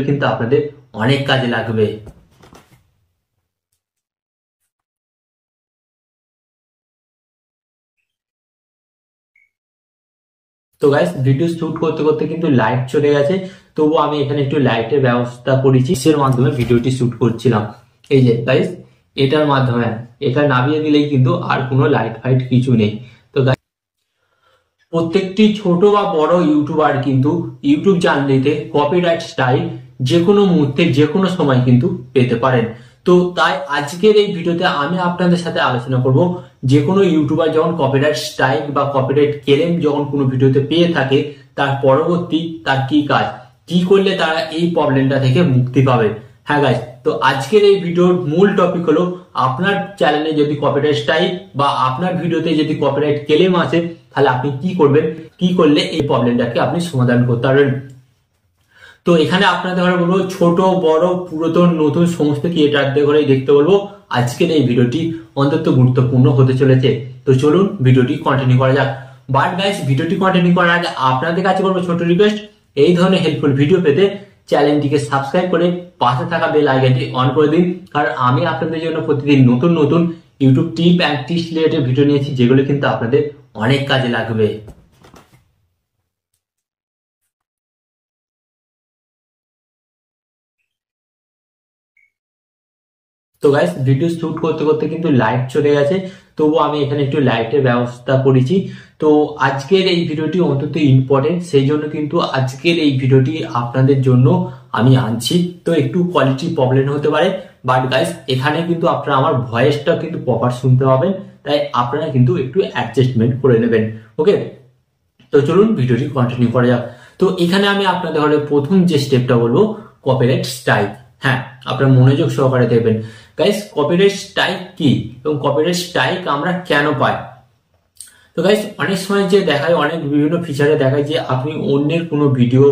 কিন্তু আপনাদের অনেক কাজে লাগবে। তো গাইস ভিডিও শুট করতে করতে কিন্তু লাইট চলে গেছে, তবু আমি এখানে একটু লাইটের ব্যবস্থা করেছি, এর মাধ্যমে ভিডিওটি শুট করছিলাম। এই যে গাইস এটার মাধ্যমে এটা নামিয়ে দিলেই কিন্তু আর কোনো লাইট ফাইট কিছু নেই। তো প্রত্যেকটি ছোট বা বড় ইউটিউবার কিন্তু ইউটিউব চ্যানেলেতে কপিরাইট স্ট্রাইক যে কোনো মুহূর্তে যে কোনো সময় কিন্তু পেতে পারেন। তো তাই আজকের এই ভিডিওতে আমি আপনাদের সাথে আলোচনা করব যে কোনো ইউটিউবার যখন কপিরাইট স্ট্রাইক বা কপিরাইট ক্লেম যখন কোনো ভিডিওতে পেয়ে থাকে তার পরবর্তী তার কি কাজ, কি করলে তারা এই প্রবলেমটা থেকে মুক্তি পাবে। হ্যাঁ গাইস, তো আজকের এই ভিডিওর মূল টপিক হলো আপনার চ্যানেলে যদি কপিরাইট স্ট্রাইক বা আপনার ভিডিওতে যদি কপিরাইট ক্লেম আসে তাহলে আপনি কি করবেন, কি করলে এই প্রবলেমটাকে আপনি সমাধান করতে পারবেন। তো এখানে আপনাদের ঘরে বলবো ছোট বড় পুরাতন নতুন সমস্ত ক্রিয়েটারদের ঘরে দেখতে বলবো আজকের এই ভিডিওটি অত্যন্ত গুরুত্বপূর্ণ হতে চলেছে। তো চলুন ভিডিওটি কন্টিনিউ করা যাক। বাট গাইস ভিডিওটি কন্টিনিউ করার আগে আপনাদের কাছে করবো ছোট রিকোয়েস্ট, এই ধরনের হেল্পফুল ভিডিও পেতে চ্যানেলটিকে সাবস্ক্রাইব করে পাশে থাকা বেল আইকনটি অন করে দিন, কারণ আমি আপনাদের জন্য প্রতিদিন নতুন নতুন YouTube tip and tricks related video নিয়েছি যেগুলো কিন্তু আপনাদের অনেক কাজে লাগবে। তো গাইস ভিডিও শুট করতে করতে কিন্তু লাইট চলে গেছে, তবু আমি এখানে একটু লাইটের ব্যবস্থা করেছি। তো আজকের এই ভিডিওটি অত্যন্ত ইম্পর্টেন্ট, সেই জন্য কিন্তু আজকের এই ভিডিওটি আপনাদের জন্য আমি আনছি। তো একটু কোয়ালিটি প্রবলেম হতে পারে, বাট গাইস এখানে কিন্তু আপনারা আমার ভয়েসটা কিন্তু প্রপার শুনতে পাবেন, তাই আপনারা কিন্তু একটু অ্যাডজাস্টমেন্ট করে নেবেন। ওকে, তো চলুন ভিডিওটি কন্টিনিউ করা যাক। তো এখানে আমি আপনাদের হলে প্রথম যে স্টেপটা বলবো কপিরাইট স্ট্রাইক। হ্যাঁ, আপনারা মনোযোগ সহকারে দেখবেন। গাইস কপিরাইট স্ট্রাইক কি এবং কপিরাইট স্ট্রাইক আমরা কেন পাই? তো গাইস অনেক সময় যে দেখায়, অনেক বিভিন্ন ফিচারে দেখায় যে আপনি অন্যের কোনো ভিডিও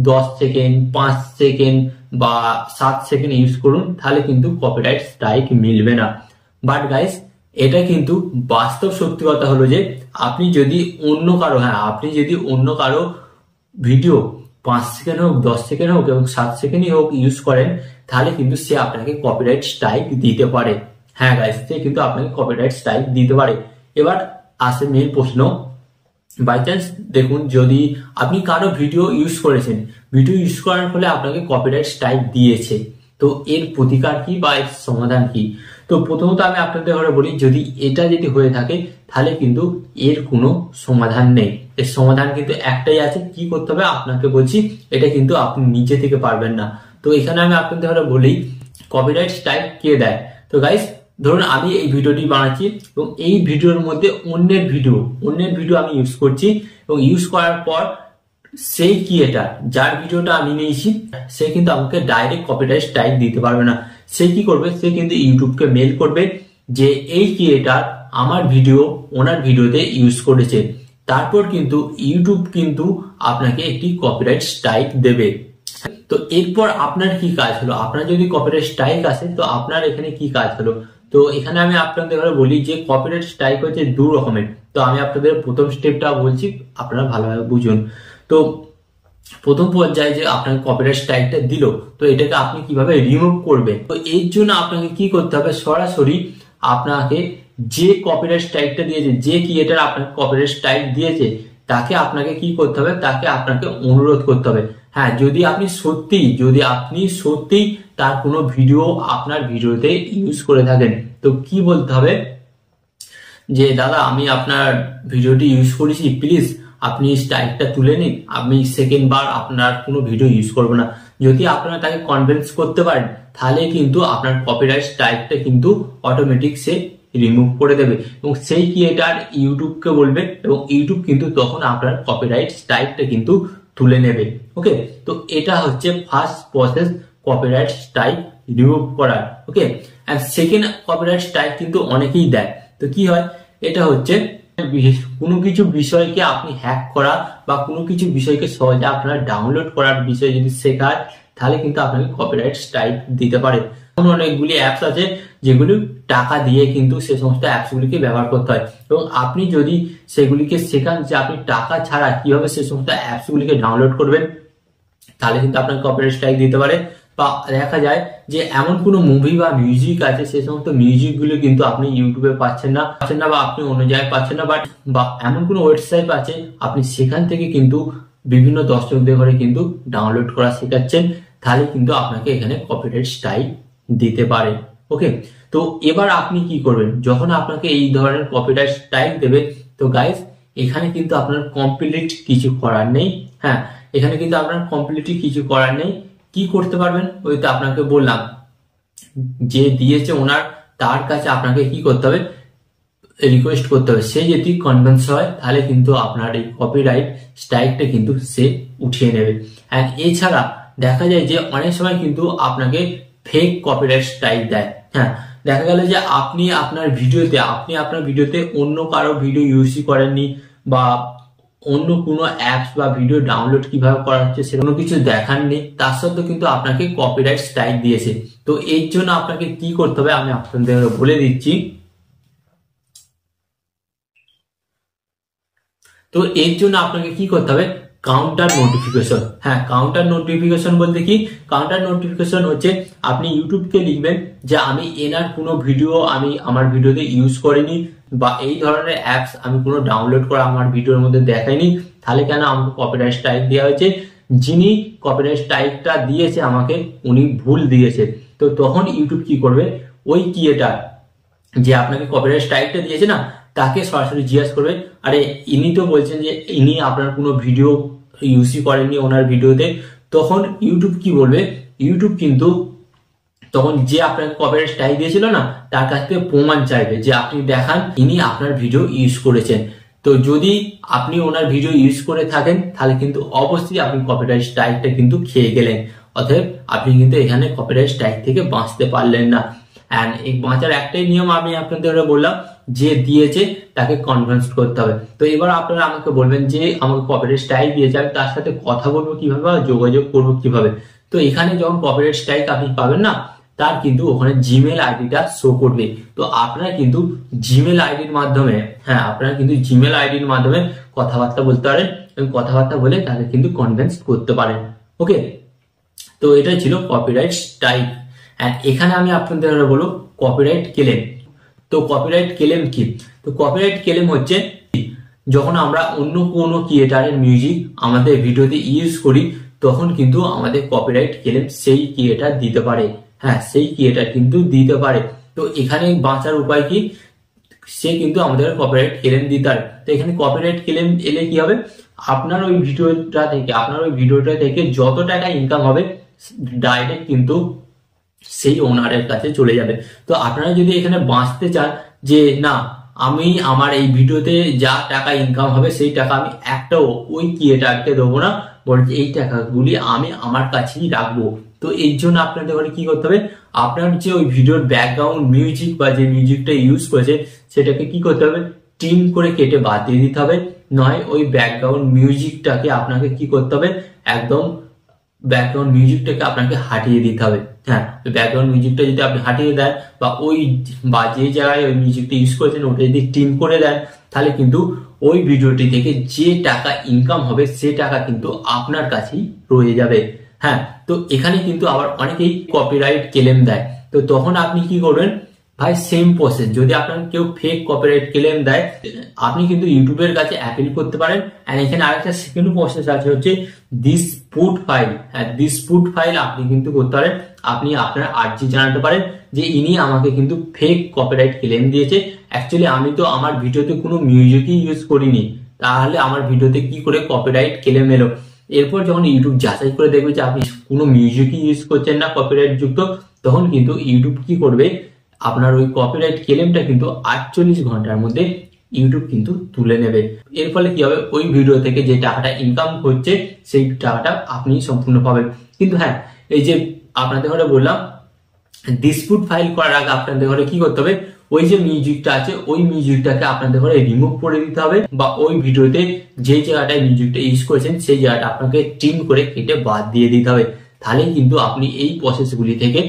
10 সেকেন্ড 5 সেকেন্ড বা 7 সেকেন্ড ইউজ করুন, তাহলে কিন্তু কপিরাইট স্ট্রাইক মিলবে না। বাট গাইস এটা কিন্তু বাস্তব সত্যি কথা হলো যে আপনি যদি অন্য কারো, হ্যাঁ আপনি যদি অন্য কারো ভিডিও 5 সেকেন্ড হোক 10 সেকেন্ড হোক এবং 7 সেকেন্ডই হোক ইউজ করেন, তাহলে কিন্তু সে আপনাকে কপিরাইট স্ট্রাইক দিতে পারে। হ্যাঁ গাইস, সে কিন্তু আপনাকে কপিরাইট স্ট্রাইক দিতে পারে। এবার আসে মেইন প্রশ্ন, বাই চান্স দেখুন যদি আপনি কারো ভিডিও ইউজ করেছেন, ভিডিও ইউজ করার ফলে আপনাকে কপিরাইট স্ট্রাইক দিয়েছে, তো এর প্রতিকার কি বা এর সমাধান কি? তো প্রথমত আমি আপনাদের ঘরে বলি, যদি এটা যদি হয়ে থাকে তাহলে কিন্তু এর কোনো সমাধান নেই। এর সমাধান কিন্তু একটাই আছে, কি করতে হবে আপনাকে বলছি, এটা কিন্তু আপনি নিজে থেকে পারবেন না। তো এখানে আমি আপনাদের ঘরে বলি কপিরাইট স্ট্রাইক কে দেয়। তো গাইস ধরুন আমি এই ভিডিওটি বানাচ্ছি এবং এই ভিডিওর মধ্যে অন্যের ভিডিও আমি ইউজ করছি, এবং ইউজ করার পর সেই ক্রিয়েটার যার ভিডিওটা আমি নিয়েছি সে কিন্তু আমাকে ডাইরেক্ট কপিরাইট স্ট্রাইক দিতে পারবে না। সে কি করবে, সে কিন্তু ইউটিউবকে মেল করবে যে এই ক্রিয়েটার আমার ভিডিও ওনার ভিডিওতে ইউজ করেছে, তারপর কিন্তু ইউটিউব কিন্তু আপনাকে একটি কপিরাইট স্ট্রাইক দেবে। তো এরপর আপনার কি কাজ হলো, আপনার যদি কপিরাইট স্ট্রাইক আসে তো আপনার এখানে কি কাজ হলো? তো এখানে আমি আপনাদের বলি যে কপিরাইট স্ট্রাইক হচ্ছে দু রকমের। তো আমি আপনাদের প্রথম স্টেপটা বলছি, আপনারা ভালোভাবে বুঝুন। তো প্রথম পর্যায়ে যে আপনাকে কপিরাইট স্ট্রাইকটা দিল, তো এটাকে আপনি কিভাবে রিমুভ করবেন? তো এর জন্য আপনাকে কি করতে হবে, সরাসরি আপনাকে যে কপিরাইট স্ট্রাইকটা দিয়েছে, যে ক্রিয়েটার আপনাকে কপিরাইট স্ট্রাইক দিয়েছে তাকে আপনাকে কি করতে হবে, তাকে আপনাকে অনুরোধ করতে হবে। হ্যাঁ, যদি আপনি সত্যি তার কোনো ভিডিও আপনার ভিডিওতে ইউজ করে থাকেন, তো কি বলতে হবে যে দাদা আমি আপনার ভিডিওটি ইউজ করেছি, প্লিজ আপনি স্ট্রাইকটা তুলে নিন, আমি সেকেন্ড বার আপনার কোনো ভিডিও ইউজ করবো না। যদি আপনারা তাকে কনভিন্স করতে পারেন তাহলে কিন্তু আপনার কপিরাইট স্ট্রাইকটা কিন্তু অটোমেটিক সে রিমুভ করে দেবে এবং সেই ক্রিয়েটার ইউটিউবকে বলবে এবং ইউটিউব কিন্তু তখন আপনার কপিরাইট স্ট্রাইকটা কিন্তু তুলে নেবে। ওকে, তো এটা হচ্ছে first process copyright strike remove করার। ওকে, এন্ড সেকেন্ড কপিরাইট স্ট্রাইক কিন্তু অনেকেই দেয়। তো কি হয়, এটা হচ্ছে কোনো কিছু বিষয়কে আপনি হ্যাক করা বা কোনো কিছু বিষয়কে সহজে আপনারা ডাউনলোড করার বিষয় যদি শেখায় তাহলে কিন্তু আপনাকে কপিরাইট স্ট্রাইক দিতে পারে। এমন অনেকগুলি অ্যাপস আছে যেগুলি টাকা দিয়ে কিন্তু সে সমস্ত অ্যাপসগুলিকে ব্যবহার করতে হয়, এবং আপনি যদি সেগুলিকে শেখান যে আপনি টাকা ছাড়া কিভাবে সে সমস্ত অ্যাপসগুলিকে ডাউনলোড করবেন তাহলে কিন্তু আপনাকে কপিরাইট স্ট্রাইক দিতে পারে। বা দেখা যায় যে এমন কোনো মুভি বা মিউজিক আছে, সে সমস্ত মিউজিক গুলো কিন্তু আপনি ইউটিউবে পাচ্ছেন না বা আপনি অন্য জায়গায় পাচ্ছেন না, বা এমন কোনো ওয়েবসাইট আছে আপনি সেখান থেকে কিন্তু বিভিন্ন দর্শকদের ঘরে কিন্তু ডাউনলোড করা শেখাচ্ছেন, তাহলে কিন্তু আপনাকে এখানে কপিরাইট স্ট্রাইক দিতে পারে। ওকে, তো এবার আপনি কি করবেন যখন আপনাকে এই ধরনের কপিরাইট স্ট্রাইক দেবে? তো গাইস, এখানে কিন্তু আপনার কমপ্লিট কিছু করার নেই। হ্যাঁ, এখানে কিন্তু আপনার কমপ্লিটলি কিছু করার নেই। কি করতে পারবেন? ওই তো আপনাকে বললাম, যে দিয়েছে ওনার, তার কাছে আপনাকে কি করতে হবে? রিকোয়েস্ট করতে হবে। সে যদি কনভিন্স হয় তাহলে কিন্তু আপনার এই কপিরাইট স্ট্রাইকটা কিন্তু সে উঠিয়ে নেবে। এন্ড এছাড়া দেখা যায় যে অনেক সময় কিন্তু আপনাকে ফেক কপিরাইট স্ট্রাইক দেয়। হ্যাঁ, দেখা গেল যে আপনি আপনার ভিডিওতে অন্য কারো ভিডিও ইউজই করেননি, বা অন্য কোনো অ্যাপস বা ভিডিও ডাউনলোড কিভাবে করা হচ্ছে সেরকম কিছু দেখাননি, তার সত্ত্বেও কিন্তু আপনাকে কপিরাইট স্ট্রাইক দিয়েছে। তো এর জন্য আপনাকে কি করতে হবে আমি আপনাদের বলে দিচ্ছি। তো এর জন্য আপনাকে কি করতে হবে? Counter notification. হ্যাঁ, কাউন্টার নোটিফিকেশন বলতে কি? কাউন্টার নোটিফিকেশন হচ্ছে আপনি ইউটিউবকে লিখবেন যে আমি এনার কোনো ভিডিও আমি আমার ভিডিওতে ইউজ করিনি, বা এই ধরনের অ্যাপস আমি কোনো ডাউনলোড করে আমার ভিডিওর মধ্যে দেখাইনি, তাহলে কেন আমাকে কপিরাইট স্ট্রাইক দেওয়া হয়েছে? যিনি কপিরাইট স্ট্রাইকটা দিয়েছে আমাকে, উনি ভুল দিয়েছে। তো তখন ইউটিউব কি করবে? ওই ক্রিয়েটার যে আপনাকে কপিরাইট স্ট্রাইকটা দিয়েছে না, তাকে সরাসরি জিজ্ঞাসা করবে, আরে ইনি তো বলছেন যে ইনি আপনার কোনো ভিডিও ইউজই করেননি ওনার ভিডিওতে। তখন ইউটিউব কি বলবে? ইউটিউব কিন্তু তখন যে আপনাকে কপিরাইট স্ট্রাইক দিয়েছিল না, তার কাছ থেকে প্রমাণ চাইবে যে আপনি দেখান ইনি আপনার ভিডিও ইউজ করেছেন। তো যদি আপনি ওনার ভিডিও ইউজ করে থাকেন তাহলে কিন্তু অবশ্যই আপনি কপিরাইট স্ট্রাইকটা কিন্তু খেয়ে গেলেন। অতএব আপনি কিন্তু এখানে কপিরাইট স্ট্রাইক থেকে বাঁচতে পারলেন না। এন্ড এই বাঁচার একটাই নিয়ম আমি আপনাদের বললাম, যে দিয়েছে তাকে কনভিন্স করতে হবে। তো এবার আপনারা আমাকে বলবেন যে আমাকে কপিরাইট স্ট্রাইক দিয়েছে, আমি তার সাথে কথা বলবো কিভাবে বা যোগাযোগ করবো কিভাবে? তো এখানে যখন কপিরাইট স্ট্রাইক আপনি পাবেন না, তার কিন্তু ওখানে জিমেল আইডিটা শো করবে। তো আপনারা কিন্তু জিমেল আইডির মাধ্যমে, হ্যাঁ আপনারা কিন্তু জিমেল আইডির মাধ্যমে কথাবার্তা বলতে পারেন, এবং কথাবার্তা বলে তাকে কিন্তু কনভিন্স করতে পারেন। ওকে, তো এটা ছিল কপিরাইট স্ট্রাইক। এন্ড এখানে আমি আপনাদের বলবো কপিরাইট ক্লেম। তো কপিরাইট ক্লেম কি? তো কপিরাইট ক্লেম হচ্ছে যখন আমরা অন্য কোনো ক্রিয়েটারের মিউজিক আমাদের ভিডিওতে ইউজ করি, তখন কিন্তু আমাদের কপিরাইট ক্লেম সেই ক্রিয়েটার দিতে পারে। হ্যাঁ, সেই ক্রিয়েটার কিন্তু দিতে পারে। তো এখানে বাঁচার উপায় কি? সে কিন্তু আমাদের কপিরাইট ক্লেম দিতে পারে। তো এখানে কপিরাইট ক্লেম এলে কি হবে? আপনার ওই ভিডিওটা থেকে যত টাকা ইনকাম হবে ডাইরেক্ট কিন্তু সেই ওনারের কাছে চলে যাবে। তো আপনারা যদি এখানে বাঁচতে চান যে না, আমি আমার এই ভিডিওতে যা টাকা ইনকাম হবে সেই টাকা আমি একটাও ওই ক্রিয়েটারকে দেবো না, বরঞ্চ এই টাকাগুলি আমি আমার কাছেই রাখবো। তো এর জন্য আপনাদের ঘরে কি করতে হবে? আপনার যে ওই ভিডিওর ব্যাকগ্রাউন্ড মিউজিক বা যে মিউজিকটা ইউজ করেছে সেটাকে কি করতে হবে? ট্রিম করে কেটে বাদ দিয়ে দিতে হবে। নয় ওই ব্যাকগ্রাউন্ড মিউজিকটাকে আপনাকে কি করতে হবে? একদম ব্যাকগ্রাউন্ড মিউজিকটাকে আপনাকে হাটিয়ে দিতে হবে। হ্যাঁ, ব্যাকগ্রাউন্ড মিউজিকটা যদি আপনি হাটিয়ে দেন, বা যে জায়গায় ওই মিউজিকটা ইউজ করেছেন ওটা যদি ট্রিম করে দেন, তাহলে কিন্তু ওই ভিডিওটি থেকে যে টাকা ইনকাম হবে সে টাকা কিন্তু আপনার কাছেই রয়ে যাবে। হ্যাঁ, তো এখানে কিন্তু আবার অনেকেই কপিরাইট ক্লেম দেয়। তো তখন আপনি কি করবেন? ভাই সেম প্রসেস, যদি আপনার কেউ ফেক কপিরাইট ক্লেম দেয়, আপনি কিন্তু ইউটিউবের কাছে অ্যাপিল করতে পারেন। এন্ড এখানে আরেকটা সেকেন্ড প্রসেস আছে, হচ্ছে ডিসপুট ফাইল। হ্যাঁ, ডিসপুট ফাইল আপনি কিন্তু করতে পারেন। আপনি আপনার আর্জি জানাতে পারেন যে ইনি আমাকে কিন্তু ফেক কপিরাইট ক্লেম দিয়েছে, অ্যাকচুয়ালি আমি তো আমার ভিডিওতে কোনো মিউজিকই ইউজ করিনি, তাহলে আমার ভিডিওতে কি করে কপিরাইট ক্লেম এলো? এরপর যখন ইউটিউব যাচাই করে দেখবে যে আপনি কোনো মিউজিকই ইউজ করছেন না কপিরাইট যুক্ত, তখন কিন্তু ইউটিউব কি করবে? আপনার ওই কপিরাইট ক্লেমটা কিন্তু 48 ঘন্টার মধ্যে ইউটিউব কিন্তু তুলে নেবে। এর ফলে কি হবে? ওই ভিডিও থেকে যে টাকাটা ইনকাম হচ্ছে সেই টাকাটা আপনি সম্পূর্ণ পাবেন। কিন্তু হ্যাঁ, এই যে আপনাদের ঘরে বললাম ডিসপুট ফাইল করার আগে আপনাদের ঘরে কি করতে হবে? ওই যে মিউজিকটা আছে ওই মিউজিকটাকে আপনাদের ঘরে রিমুভ করে দিতে হবে, বা ওই ভিডিওতে যে জায়গাটায় মিউজিকটা ইউজ করেছেন সেই জায়গাটা আপনাকে ট্রিম করে কেটে বাদ দিয়ে দিতে হবে। তাহলে কিন্তু আপনি এই প্রসেসগুলি থেকে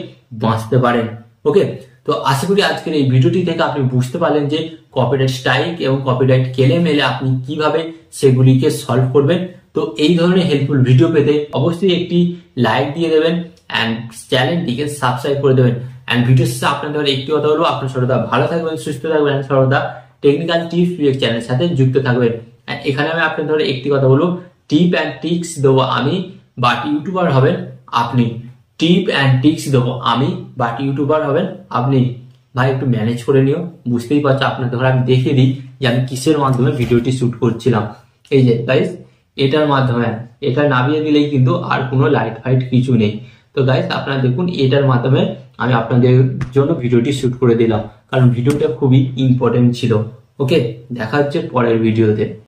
বাঁচতে পারেন। ওকে, তো আশা করি আজকের এই ভিডিওটি থেকে আপনি বুঝতে পারলেন যে কপিরাইট স্ট্রাইক এবং কপিরাইট ক্লেম এলে আপনি কিভাবে সেগুলিকে সলভ করবেন। তো এই ধরনের হেল্পফুল ভিডিও পেতে অবশ্যই একটি লাইক দিয়ে দেবেন অ্যান্ড চ্যানেলটিকে সাবস্ক্রাইব করে দেবেন। অ্যান্ড ভিডিও শেষে আপনাদের একটি কথা হলো, আপনার সর্বদা ভালো থাকবেন, সুস্থ থাকবেন, সর্বদা টেকনিক্যাল টিপস চ্যানেলের সাথে যুক্ত থাকবেন। এখানে আমি আপনাদের একটি কথা বলবো, টিপ অ্যান্ড ট্রিক্স দেবো আমি, বাট ইউটিউবার হবেন আপনি। টিপ অ্যান্ড ট্রিক্স দেবো আমি, বাট ইউটিউবার হবেন আপনি। ভাই একটু ম্যানেজ করে নিও, বুঝতেই পারছো। আপনাদের ধরে আমি দেখিয়ে দিই যে আমি কিসের মাধ্যমে ভিডিওটি শুট করছিলাম। এই যে গাইস, এটার মাধ্যমে, এটা নামিয়ে দিলেই কিন্তু আর কোনো লাইট ফাইট কিছু নেই। তো গাইস আপনারা দেখুন, এটার মাধ্যমে আমি আপনাদের জন্য ভিডিওটি শুট করে দিলাম, কারণ ভিডিওটা খুবই ইম্পর্টেন্ট ছিল। ওকে, দেখা হচ্ছে পরের ভিডিওতে।